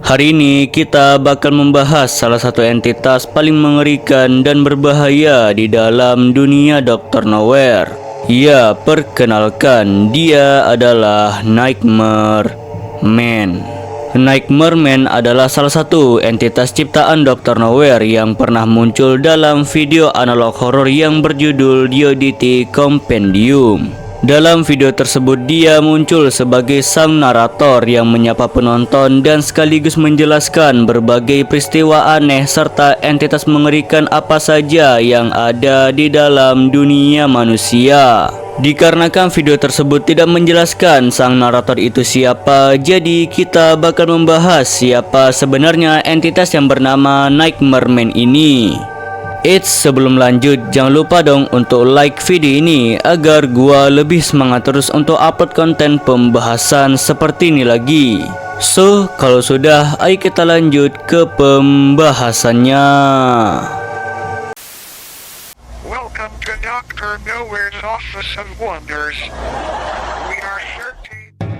Hari ini kita bakal membahas salah satu entitas paling mengerikan dan berbahaya di dalam dunia Dr. Nowhere. Ya, perkenalkan, dia adalah Nightmare Man. Nightmare Man adalah salah satu entitas ciptaan Dr. Nowhere yang pernah muncul dalam video analog horor yang berjudul Dioditi Compendium. Dalam video tersebut dia muncul sebagai sang narator yang menyapa penonton dan sekaligus menjelaskan berbagai peristiwa aneh serta entitas mengerikan apa saja yang ada di dalam dunia manusia. Dikarenakan video tersebut tidak menjelaskan sang narator itu siapa, jadi kita bakal membahas siapa sebenarnya entitas yang bernama Nightmare Man ini. Sebelum lanjut, jangan lupa dong untuk like video ini agar gua lebih semangat terus untuk upload konten pembahasan seperti ini lagi. So, kalau sudah, ayo kita lanjut ke pembahasannya. Welcome to Dr. Nowhere's Office of Wonders. We are certain...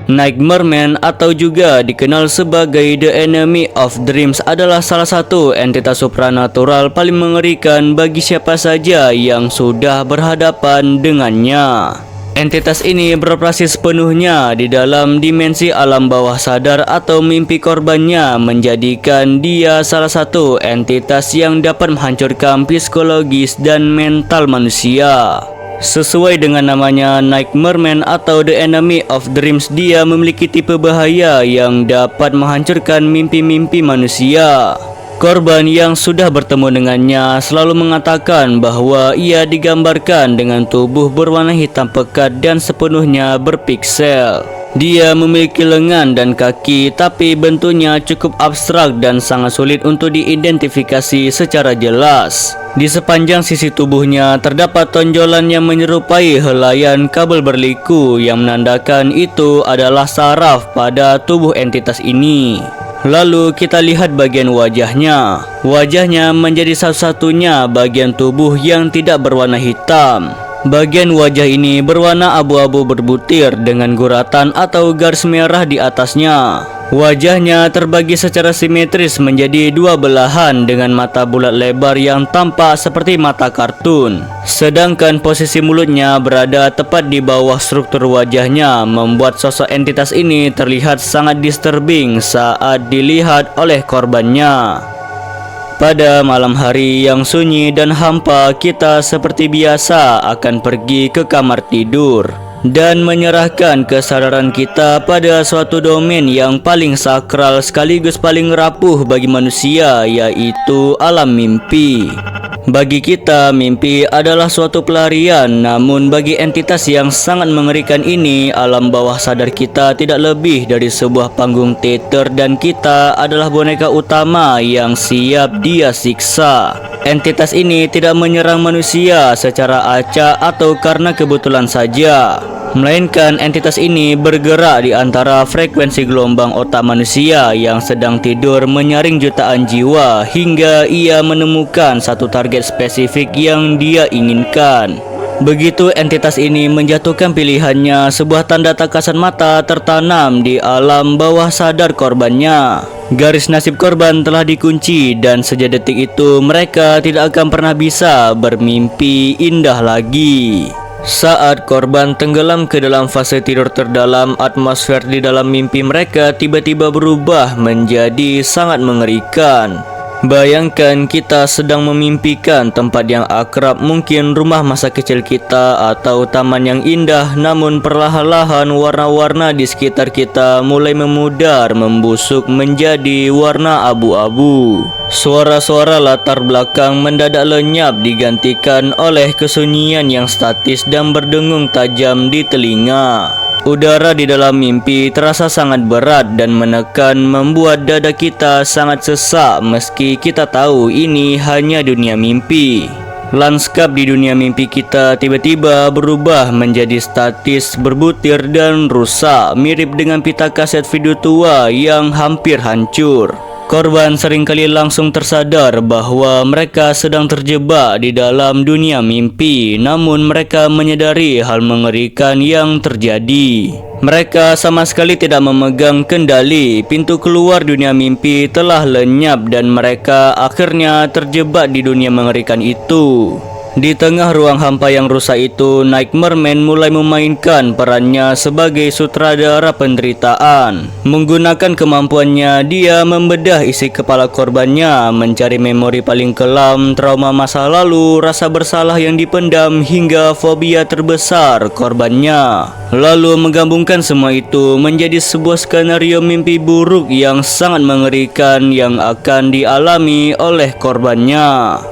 Nightmare Man atau juga dikenal sebagai The Enemy of Dreams adalah salah satu entitas supranatural paling mengerikan bagi siapa saja yang sudah berhadapan dengannya. Entitas ini beroperasi sepenuhnya di dalam dimensi alam bawah sadar atau mimpi korbannya, menjadikan dia salah satu entitas yang dapat menghancurkan psikologis dan mental manusia. Sesuai dengan namanya Nightmare Man atau The Enemy of Dreams, dia memiliki tipe bahaya yang dapat menghancurkan mimpi-mimpi manusia. Korban yang sudah bertemu dengannya selalu mengatakan bahwa ia digambarkan dengan tubuh berwarna hitam pekat dan sepenuhnya berpiksel. Dia memiliki lengan dan kaki, tapi bentuknya cukup abstrak dan sangat sulit untuk diidentifikasi secara jelas. Di sepanjang sisi tubuhnya terdapat tonjolan yang menyerupai helaian kabel berliku yang menandakan itu adalah saraf pada tubuh entitas ini. Lalu kita lihat bagian wajahnya. Wajahnya menjadi satu-satunya bagian tubuh yang tidak berwarna hitam. Bagian wajah ini berwarna abu-abu berbutir dengan guratan atau garis merah di atasnya. Wajahnya terbagi secara simetris menjadi dua belahan dengan mata bulat lebar yang tampak seperti mata kartun. Sedangkan posisi mulutnya berada tepat di bawah struktur wajahnya, membuat sosok entitas ini terlihat sangat disturbing saat dilihat oleh korbannya. Pada malam hari yang sunyi dan hampa, kita seperti biasa akan pergi ke kamar tidur dan menyerahkan kesadaran kita pada suatu domain yang paling sakral sekaligus paling rapuh bagi manusia, yaitu alam mimpi. Bagi kita, mimpi adalah suatu pelarian, namun bagi entitas yang sangat mengerikan ini, alam bawah sadar kita tidak lebih dari sebuah panggung teater dan kita adalah boneka utama yang siap dia siksa. Entitas ini tidak menyerang manusia secara acak atau karena kebetulan saja, melainkan entitas ini bergerak di antara frekuensi gelombang otak manusia yang sedang tidur menyaring jutaan jiwa hingga ia menemukan satu target spesifik yang dia inginkan. Begitu entitas ini menjatuhkan pilihannya, sebuah tanda tak kasat mata tertanam di alam bawah sadar korbannya. Garis nasib korban telah dikunci dan sejak detik itu mereka tidak akan pernah bisa bermimpi indah lagi. Saat korban tenggelam ke dalam fase tidur terdalam, atmosfer di dalam mimpi mereka tiba-tiba berubah menjadi sangat mengerikan. Bayangkan kita sedang memimpikan tempat yang akrab, mungkin rumah masa kecil kita atau taman yang indah, namun perlahan-lahan warna-warna di sekitar kita mulai memudar, membusuk menjadi warna abu-abu. Suara-suara latar belakang mendadak lenyap digantikan oleh kesunyian yang statis dan berdengung tajam di telinga. Udara di dalam mimpi terasa sangat berat dan menekan, membuat dada kita sangat sesak meski kita tahu ini hanya dunia mimpi. Lanskap di dunia mimpi kita tiba-tiba berubah menjadi statis, berbutir dan rusak, mirip dengan pita kaset video tua yang hampir hancur. Korban seringkali langsung tersadar bahwa mereka sedang terjebak di dalam dunia mimpi, namun mereka menyadari hal mengerikan yang terjadi. Mereka sama sekali tidak memegang kendali. Pintu keluar dunia mimpi telah lenyap dan mereka akhirnya terjebak di dunia mengerikan itu. Di tengah ruang hampa yang rusak itu, Nightmare Man mulai memainkan perannya sebagai sutradara penderitaan. Menggunakan kemampuannya, dia membedah isi kepala korbannya, mencari memori paling kelam, trauma masa lalu, rasa bersalah yang dipendam, hingga fobia terbesar korbannya. Lalu menggabungkan semua itu menjadi sebuah skenario mimpi buruk yang sangat mengerikan yang akan dialami oleh korbannya.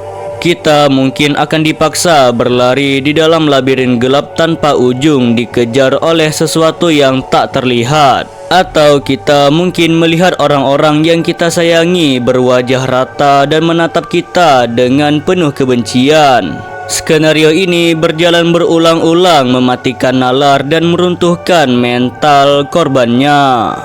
Kita mungkin akan dipaksa berlari di dalam labirin gelap tanpa ujung, dikejar oleh sesuatu yang tak terlihat. Atau kita mungkin melihat orang-orang yang kita sayangi berwajah rata dan menatap kita dengan penuh kebencian. Skenario ini berjalan berulang-ulang, mematikan nalar dan meruntuhkan mental korbannya.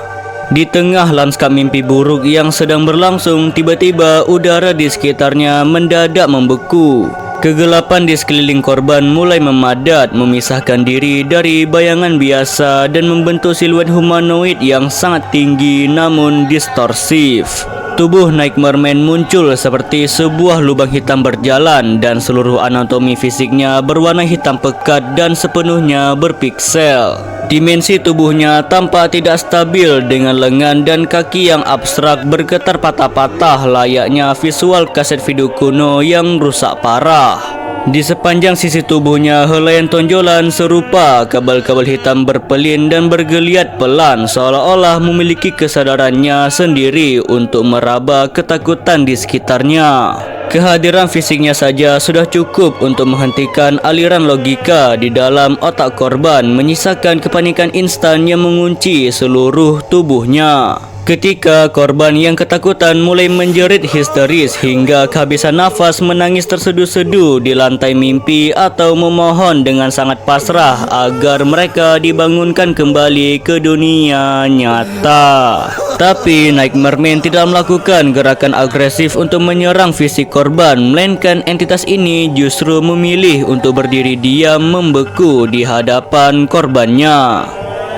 Di tengah lanskap mimpi buruk yang sedang berlangsung, tiba-tiba udara di sekitarnya mendadak membeku. Kegelapan di sekeliling korban mulai memadat, memisahkan diri dari bayangan biasa dan membentuk siluet humanoid yang sangat tinggi namun distorsif. Tubuh Nightmare Man muncul seperti sebuah lubang hitam berjalan dan seluruh anatomi fisiknya berwarna hitam pekat dan sepenuhnya berpiksel. Dimensi tubuhnya tampak tidak stabil dengan lengan dan kaki yang abstrak bergetar patah-patah layaknya visual kaset video kuno yang rusak parah. Di sepanjang sisi tubuhnya, helaian tonjolan serupa kabel-kabel hitam berpelin dan bergeliat pelan, seolah-olah memiliki kesadarannya sendiri untuk meraba ketakutan di sekitarnya. Kehadiran fisiknya saja sudah cukup untuk menghentikan aliran logika di dalam otak korban, menyisakan kepanikan instan yang mengunci seluruh tubuhnya. Ketika korban yang ketakutan mulai menjerit histeris hingga kehabisan nafas, menangis terseduh-seduh di lantai mimpi atau memohon dengan sangat pasrah agar mereka dibangunkan kembali ke dunia nyata. Tapi Nightmare Man tidak melakukan gerakan agresif untuk menyerang fisik korban, melainkan entitas ini justru memilih untuk berdiri diam membeku di hadapan korbannya.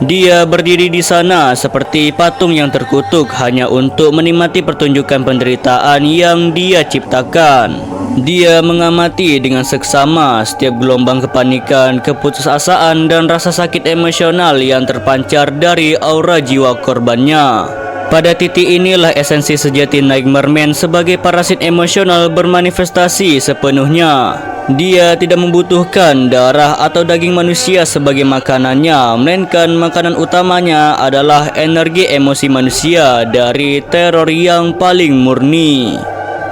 Dia berdiri di sana seperti patung yang terkutuk hanya untuk menikmati pertunjukan penderitaan yang dia ciptakan. Dia mengamati dengan seksama setiap gelombang kepanikan, keputusasaan, dan rasa sakit emosional yang terpancar dari aura jiwa korbannya. Pada titik inilah esensi sejati Nightmare Man sebagai parasit emosional bermanifestasi sepenuhnya. Dia tidak membutuhkan darah atau daging manusia sebagai makanannya, melainkan makanan utamanya adalah energi emosi manusia dari teror yang paling murni.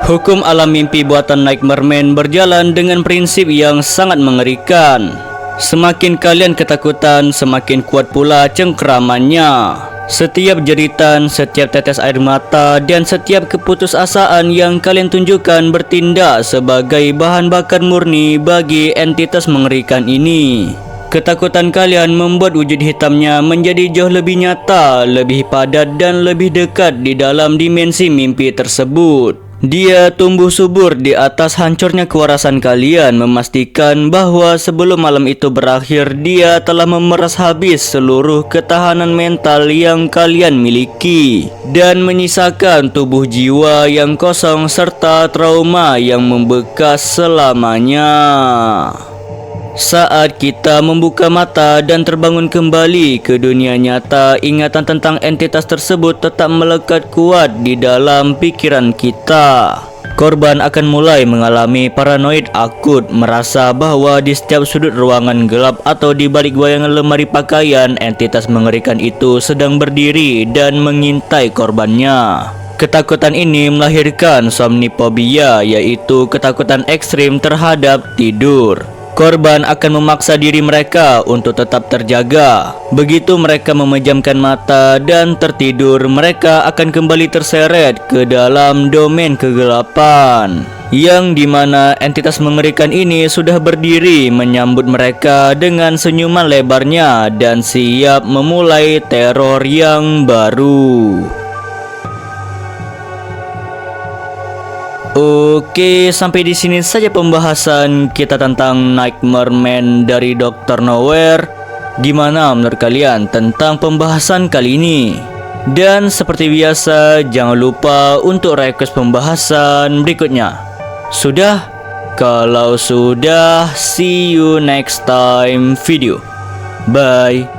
Hukum alam mimpi buatan Nightmare Man berjalan dengan prinsip yang sangat mengerikan. Semakin kalian ketakutan, semakin kuat pula cengkeramannya. Setiap jeritan, setiap tetes air mata, dan setiap keputusasaan yang kalian tunjukkan bertindak sebagai bahan bakar murni bagi entitas mengerikan ini. Ketakutan kalian membuat wujud hitamnya menjadi jauh lebih nyata, lebih padat, dan lebih dekat di dalam dimensi mimpi tersebut. Dia tumbuh subur di atas hancurnya kewarasan kalian, memastikan bahwa sebelum malam itu berakhir, dia telah memeras habis seluruh ketahanan mental yang kalian miliki dan menyisakan tubuh jiwa yang kosong serta trauma yang membekas selamanya. Saat kita membuka mata dan terbangun kembali ke dunia nyata, ingatan tentang entitas tersebut tetap melekat kuat di dalam pikiran kita. Korban akan mulai mengalami paranoid akut, merasa bahwa di setiap sudut ruangan gelap atau di balik bayangan lemari pakaian, entitas mengerikan itu sedang berdiri dan mengintai korbannya. Ketakutan ini melahirkan somnifobia, yaitu ketakutan ekstrim terhadap tidur. Korban akan memaksa diri mereka untuk tetap terjaga. Begitu mereka memejamkan mata dan tertidur, mereka akan kembali terseret ke dalam domain kegelapan, yang dimana entitas mengerikan ini sudah berdiri menyambut mereka dengan senyuman lebarnya dan siap memulai teror yang baru. Oke, sampai di sini saja pembahasan kita tentang Nightmare Man dari Dr. Nowhere. Gimana menurut kalian tentang pembahasan kali ini? Dan seperti biasa, jangan lupa untuk request pembahasan berikutnya. Sudah? Kalau sudah, see you next time video. Bye.